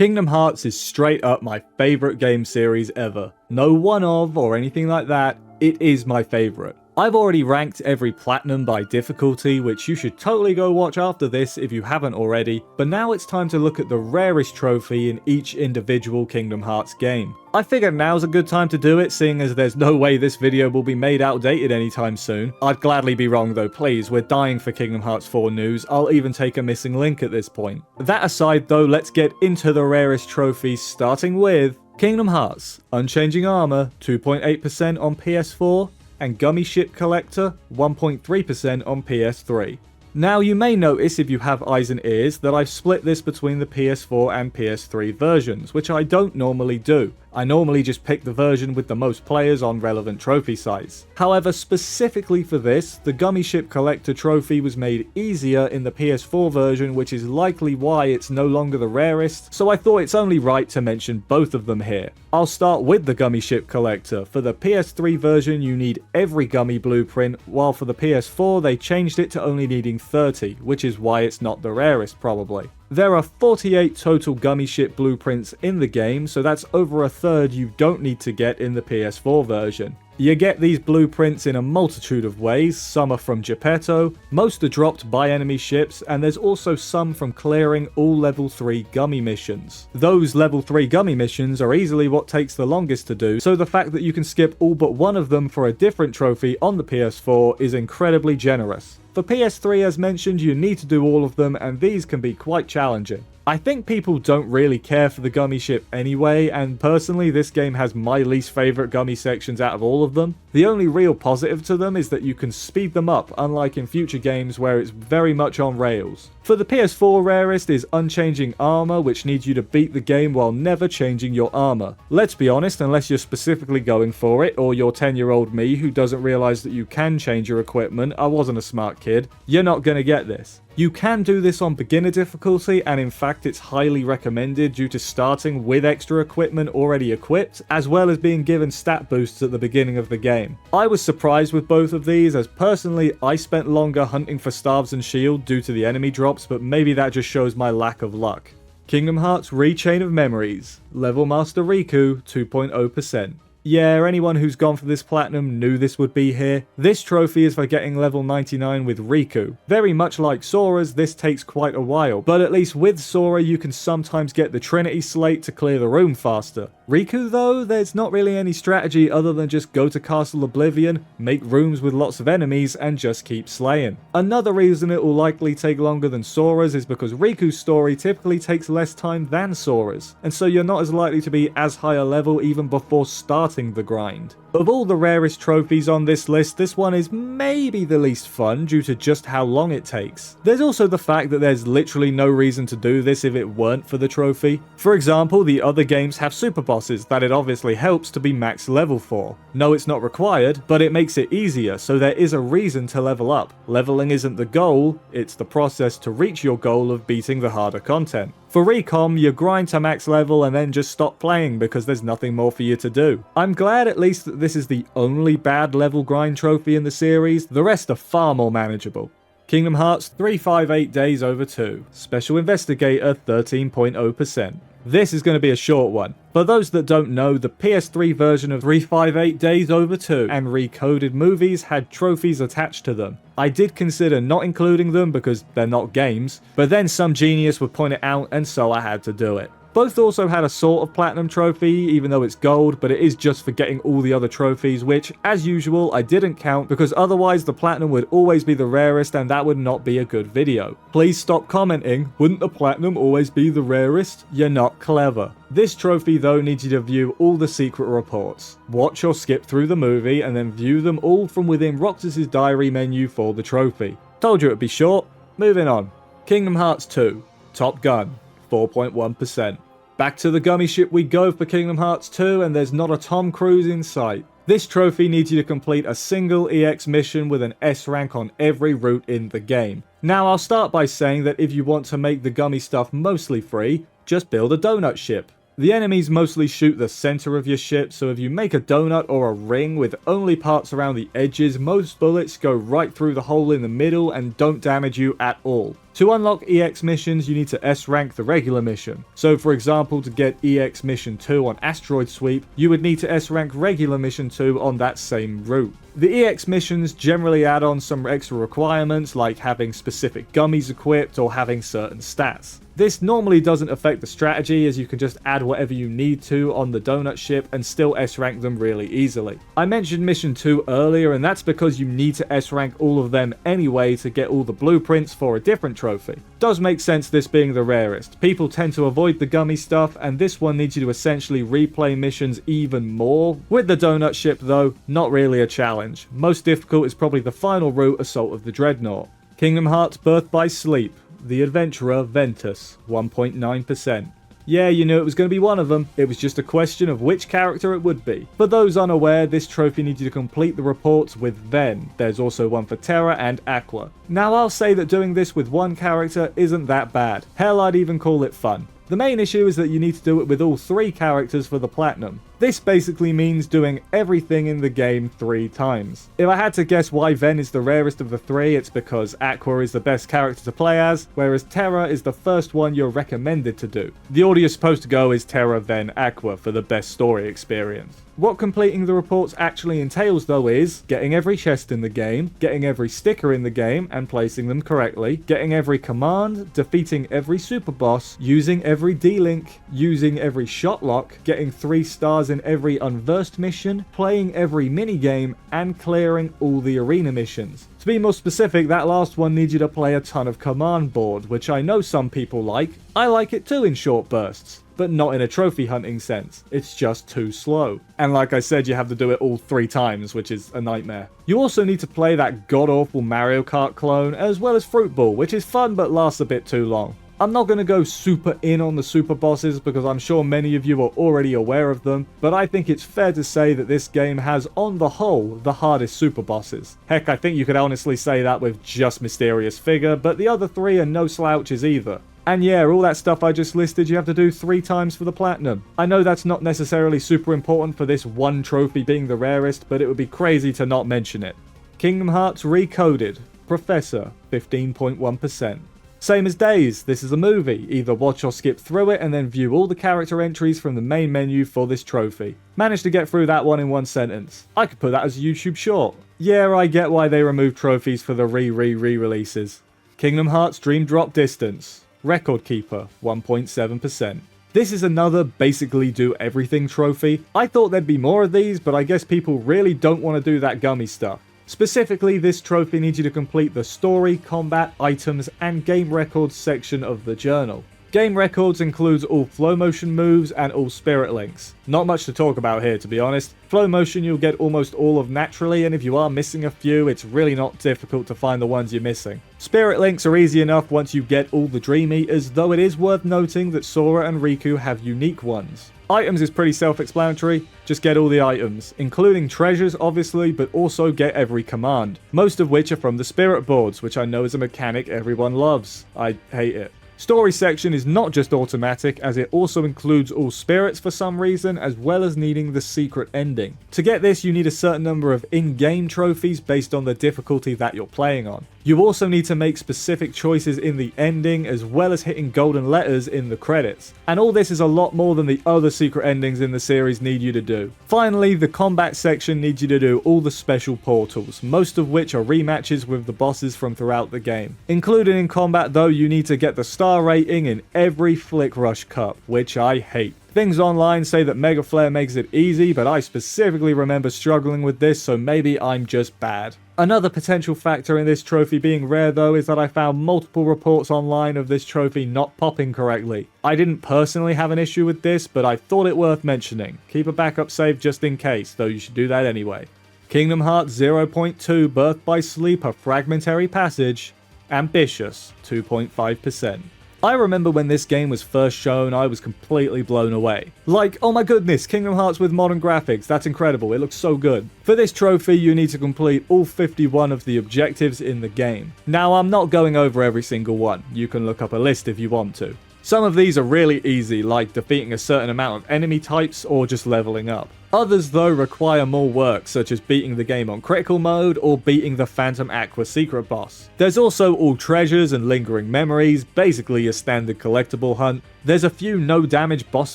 Kingdom Hearts is straight up my favourite game series ever. No one of or anything like that, it is my favourite. I've already ranked every platinum by difficulty, which you should totally go watch after this if you haven't already, but now it's time to look at the rarest trophy in each individual Kingdom Hearts game. I figured now's a good time to do it, seeing as there's no way this video will be made outdated anytime soon. I'd gladly be wrong though, please, we're dying for Kingdom Hearts 4 news, I'll even take a missing link at this point. That aside though, let's get into the rarest trophies, starting with Kingdom Hearts Unchanging Armor 2.8% on PS4, and Gummy Ship Collector 1.3% on PS3. Now you may notice if you have eyes and ears that I've split this between the PS4 and PS3 versions, which I don't normally do. I normally just pick the version with the most players on relevant trophy sites. However, specifically for this, the Gummy Ship Collector trophy was made easier in the PS4 version, which is likely why it's no longer the rarest, so I thought it's only right to mention both of them here. I'll start with the Gummy Ship Collector. For the PS3 version you need every gummy blueprint, while for the PS4 they changed it to only needing 30, which is why it's not the rarest probably. There are 48 total gummy ship blueprints in the game, so that's over a third you don't need to get in the PS4 version. You get these blueprints in a multitude of ways. Some are from Geppetto, most are dropped by enemy ships, and there's also some from clearing all level 3 gummy missions. Those level 3 gummy missions are easily what takes the longest to do, so the fact that you can skip all but one of them for a different trophy on the PS4 is incredibly generous. For PS3, as mentioned, you need to do all of them, and these can be quite challenging. I think people don't really care for the gummy ship anyway, and personally this game has my least favourite gummy sections out of all of them. The only real positive to them is that you can speed them up, unlike in future games where it's very much on rails. For the PS4 rarest is Unchanging Armor, which needs you to beat the game while never changing your armor. Let's be honest, unless you're specifically going for it, or you're 10-year-old me who doesn't realise that you can change your equipment, I wasn't a smart kid, you're not gonna get this. You can do this on beginner difficulty, and in fact it's highly recommended due to starting with extra equipment already equipped, as well as being given stat boosts at the beginning of the game. I was surprised with both of these, as personally I spent longer hunting for Staves and Shield due to the enemy drops, but maybe that just shows my lack of luck. Kingdom Hearts Rechain of Memories, Level Master Riku 2.0%. Yeah, anyone who's gone for this platinum knew this would be here. This trophy is for getting level 99 with Riku. Very much like Sora's, this takes quite a while, but at least with Sora you can sometimes get the Trinity Slate to clear the room faster. Riku though, there's not really any strategy other than just go to Castle Oblivion, make rooms with lots of enemies, and just keep slaying. Another reason it will likely take longer than Sora's is because Riku's story typically takes less time than Sora's, and so you're not as likely to be as high a level even before starting the grind. Of all the rarest trophies on this list, this one is maybe the least fun due to just how long it takes. There's also the fact that there's literally no reason to do this if it weren't for the trophy. For example, the other games have super bosses that it obviously helps to be max level for. No, it's not required, but it makes it easier, so there is a reason to level up. Leveling isn't the goal, it's the process to reach your goal of beating the harder content. For Recom, you grind to max level and then just stop playing because there's nothing more for you to do. I'm glad at least that this is the only bad level grind trophy in the series, the rest are far more manageable. Kingdom Hearts 358 Days Over 2, Special Investigator 13.0%. This is going to be a short one. For those that don't know, the PS3 version of 358 Days Over 2 and Recoded movies had trophies attached to them. I did consider not including them because they're not games, but then some genius would point it out and so I had to do it. Both also had a sort of platinum trophy, even though it's gold, but it is just for getting all the other trophies, which, as usual, I didn't count because otherwise the platinum would always be the rarest and that would not be a good video. Please stop commenting, wouldn't the platinum always be the rarest? You're not clever. This trophy though needs you to view all the secret reports. Watch or skip through the movie and then view them all from within Roxas's diary menu for the trophy. Told you it'd be short. Moving on. Kingdom Hearts 2, Top Gun. 4.1%. Back to the gummy ship we go for Kingdom Hearts 2, and there's not a Tom Cruise in sight. This trophy needs you to complete a single EX mission with an S rank on every route in the game. Now I'll start by saying that if you want to make the gummy stuff mostly free, just build a donut ship. The enemies mostly shoot the center of your ship, so if you make a donut or a ring with only parts around the edges, most bullets go right through the hole in the middle and don't damage you at all. To unlock EX missions, you need to S-rank the regular mission. So for example, to get EX Mission 2 on Asteroid Sweep, you would need to S-rank regular Mission 2 on that same route. The EX missions generally add on some extra requirements like having specific gummies equipped or having certain stats. This normally doesn't affect the strategy, as you can just add whatever you need to on the donut ship and still S-rank them really easily. I mentioned Mission 2 earlier, and that's because you need to S-rank all of them anyway to get all the blueprints for a different trophy. Does make sense this being the rarest. People tend to avoid the gummy stuff, and this one needs you to essentially replay missions even more. With the donut ship though, not really a challenge. Most difficult is probably the final route, Assault of the Dreadnought. Kingdom Hearts Birth by Sleep. The Adventurer Ventus, 1.9%. Yeah, you knew it was going to be one of them. It was just a question of which character it would be. For those unaware, this trophy needs you to complete the reports with Ven. There's also one for Terra and Aqua. Now I'll say that doing this with one character isn't that bad. Hell, I'd even call it fun. The main issue is that you need to do it with all 3 characters for the platinum. This basically means doing everything in the game 3 times. If I had to guess why Ven is the rarest of the 3, it's because Aqua is the best character to play as, whereas Terra is the first one you're recommended to do. The order you're supposed to go is Terra, Ven, Aqua for the best story experience. What completing the reports actually entails though is getting every chest in the game, getting every sticker in the game and placing them correctly, getting every command, defeating every super boss, using every D-Link, using every shot lock, getting 3 stars in every unversed mission, playing every minigame, and clearing all the arena missions. To be more specific, that last one needs you to play a ton of command board, which I know some people like. I like it too in short bursts, but not in a trophy hunting sense. It's just too slow. And like I said, you have to do it all 3 times, which is a nightmare. You also need to play that god-awful Mario Kart clone, as well as Fruit Ball, which is fun but lasts a bit too long. I'm not going to go super in on the super bosses because I'm sure many of you are already aware of them, but I think it's fair to say that this game has, on the whole, the hardest super bosses. Heck, I think you could honestly say that with just Mysterious Figure, but the other 3 are no slouches either. And yeah, all that stuff I just listed you have to do 3 times for the platinum. I know that's not necessarily super important for this one trophy being the rarest, but it would be crazy to not mention it. Kingdom Hearts Recoded. Professor, 15.1%. Same as Days, this is a movie. Either watch or skip through it and then view all the character entries from the main menu for this trophy. Managed to get through that one in 1 sentence. I could put that as a YouTube short. Yeah, I get why they removed trophies for the re-releases. Kingdom Hearts Dream Drop Distance. Record Keeper, 1.7%. This is another basically do everything trophy. I thought there'd be more of these, but I guess people really don't want to do that gummy stuff. Specifically, this trophy needs you to complete the story, combat, items, and game records section of the journal. Game records includes all flow motion moves and all spirit links. Not much to talk about here, to be honest. Flow motion you'll get almost all of naturally, and if you are missing a few, it's really not difficult to find the ones you're missing. Spirit links are easy enough once you get all the Dream Eaters, though it is worth noting that Sora and Riku have unique ones. Items is pretty self-explanatory, just get all the items, including treasures obviously, but also get every command, most of which are from the spirit boards, which I know is a mechanic everyone loves. I hate it. Story section is not just automatic, as it also includes all spirits for some reason, as well as needing the secret ending. To get this, you need a certain number of in-game trophies based on the difficulty that you're playing on. You also need to make specific choices in the ending, as well as hitting golden letters in the credits. And all this is a lot more than the other secret endings in the series need you to do. Finally, the combat section needs you to do all the special portals, most of which are rematches with the bosses from throughout the game. Included in combat though, you need to get the star rating in every Flick Rush Cup, which I hate. Things online say that Mega Flare makes it easy, but I specifically remember struggling with this, so maybe I'm just bad. Another potential factor in this trophy being rare though is that I found multiple reports online of this trophy not popping correctly. I didn't personally have an issue with this, but I thought it worth mentioning. Keep a backup save just in case, though you should do that anyway. Kingdom Hearts 0.2 Birth by Sleep, a fragmentary passage. Ambitious, 2.5%. I remember when this game was first shown, I was completely blown away. Like, oh my goodness, Kingdom Hearts with modern graphics, that's incredible, it looks so good. For this trophy, you need to complete all 51 of the objectives in the game. Now, I'm not going over every single one, you can look up a list if you want to. Some of these are really easy, like defeating a certain amount of enemy types or just leveling up. Others though require more work, such as beating the game on critical mode or beating the Phantom Aqua secret boss. There's also all treasures and lingering memories, basically a standard collectible hunt. There's a few no damage boss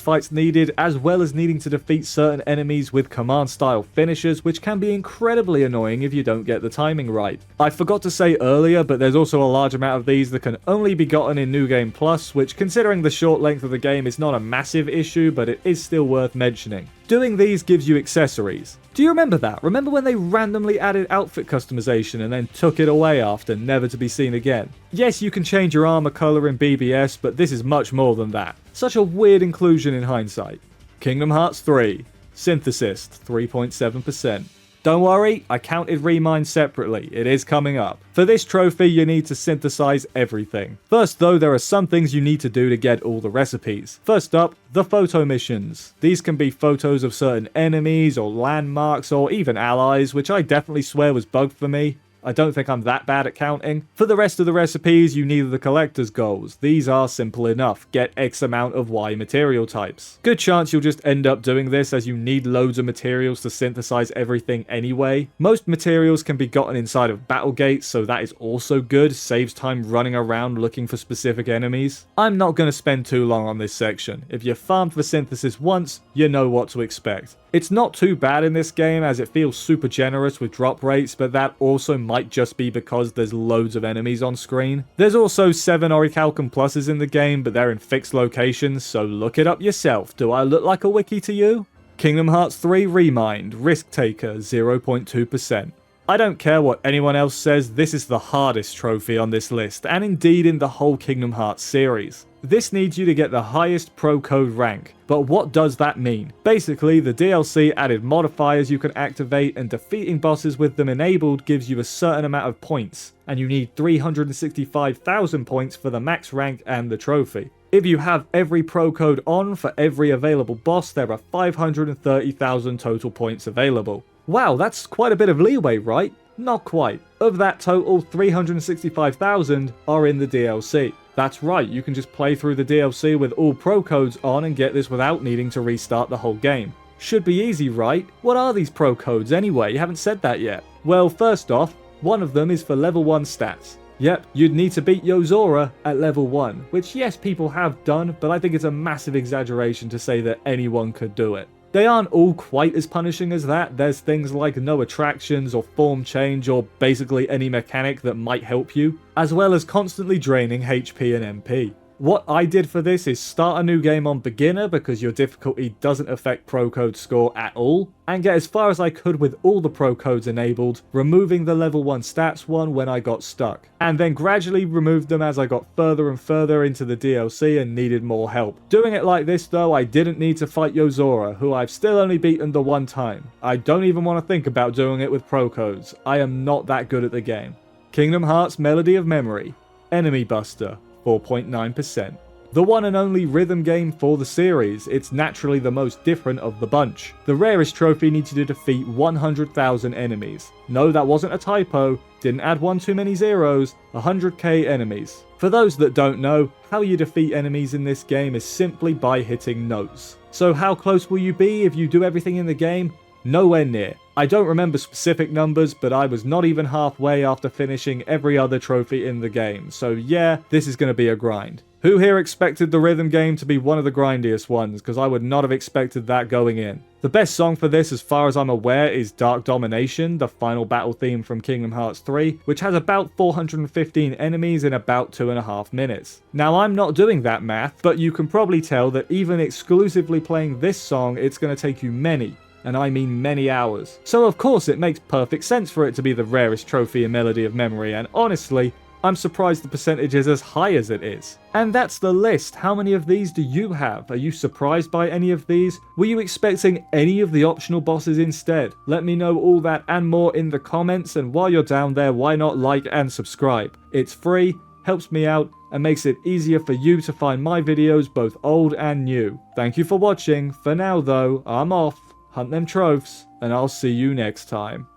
fights needed, as well as needing to defeat certain enemies with command style finishers, which can be incredibly annoying if you don't get the timing right. I forgot to say earlier, but there's also a large amount of these that can only be gotten in New Game Plus, which considering the short length of the game is not a massive issue, but it is still worth mentioning. Doing these gives you accessories. Do you remember that? Remember when they randomly added outfit customization and then took it away after, never to be seen again? Yes, you can change your armor color in BBS, but this is much more than that. Such a weird inclusion in hindsight. Kingdom Hearts 3. Synthesist, 3.7%. Don't worry, I counted Remind separately, it is coming up. For this trophy, you need to synthesize everything. First though, there are some things you need to do to get all the recipes. First up, the photo missions. These can be photos of certain enemies or landmarks or even allies, which I definitely swear was bugged for me. I don't think I'm that bad at counting. For the rest of the recipes, you need the collector's goals. These are simple enough. Get X amount of Y material types. Good chance you'll just end up doing this as you need loads of materials to synthesize everything anyway. Most materials can be gotten inside of battle gates, so that is also good. Saves time running around looking for specific enemies. I'm not going to spend too long on this section. If you farmed for synthesis once, you know what to expect. It's not too bad in this game as it feels super generous with drop rates, but that also might just be because there's loads of enemies on screen. There's also 7 Orichalcum pluses in the game, but they're in fixed locations, so look it up yourself. Do I look like a wiki to you? Kingdom Hearts 3 Remind, Risk Taker, 0.2%. I don't care what anyone else says, this is the hardest trophy on this list, and indeed in the whole Kingdom Hearts series. This needs you to get the highest pro code rank, but what does that mean? Basically, the DLC added modifiers you can activate, and defeating bosses with them enabled gives you a certain amount of points, and you need 365,000 points for the max rank and the trophy. If you have every pro code on for every available boss, there are 530,000 total points available. Wow, that's quite a bit of leeway, right? Not quite. Of that total, 365,000 are in the DLC. That's right, you can just play through the DLC with all pro codes on and get this without needing to restart the whole game. Should be easy, right? What are these pro codes anyway? You haven't said that yet. Well, first off, one of them is for level 1 stats. Yep, you'd need to beat Yozora at level 1, which yes, people have done, but I think it's a massive exaggeration to say that anyone could do it. They aren't all quite as punishing as that. There's things like no attractions or form change or basically any mechanic that might help you, as well as constantly draining HP and MP. What I did for this is start a new game on beginner because your difficulty doesn't affect pro code score at all, and get as far as I could with all the pro codes enabled, removing the level 1 stats one when I got stuck, and then gradually removed them as I got further and further into the DLC and needed more help. Doing it like this though, I didn't need to fight Yozora, who I've still only beaten the one time. I don't even want to think about doing it with pro codes. I am not that good at the game. Kingdom Hearts Melody of Memory, Enemy Buster, 4.9%. The one and only rhythm game for the series, it's naturally the most different of the bunch. The Rarest trophy needs you to defeat 100,000 enemies. No, that wasn't a typo, didn't add one too many zeros, 100k enemies. For those that don't know, how you defeat enemies in this game is simply by hitting notes. So how close will you be if you do everything in the game? Nowhere near. I don't remember specific numbers, but I was not even halfway after finishing every other trophy in the game, so yeah, this is going to be a grind. Who here expected the rhythm game to be one of the grindiest ones, because I would not have expected that going in. The best song for this, as far as I'm aware, is Dark Domination, the final battle theme from Kingdom Hearts 3, which has about 415 enemies in about 2.5 minutes. Now I'm not doing that math, but you can probably tell that even exclusively playing this song, it's going to take you many, and I mean many hours. So of course it makes perfect sense for it to be the rarest trophy in Melody of Memory, and honestly, I'm surprised the percentage is as high as it is. And that's the list. How many of these do you have? Are you surprised by any of these? Were you expecting any of the optional bosses instead? Let me know all that and more in the comments, and while you're down there, why not like and subscribe? It's free, helps me out, and makes it easier for you to find my videos both old and new. Thank you for watching. For now though, I'm off. Hunt them trophies, and I'll see you next time.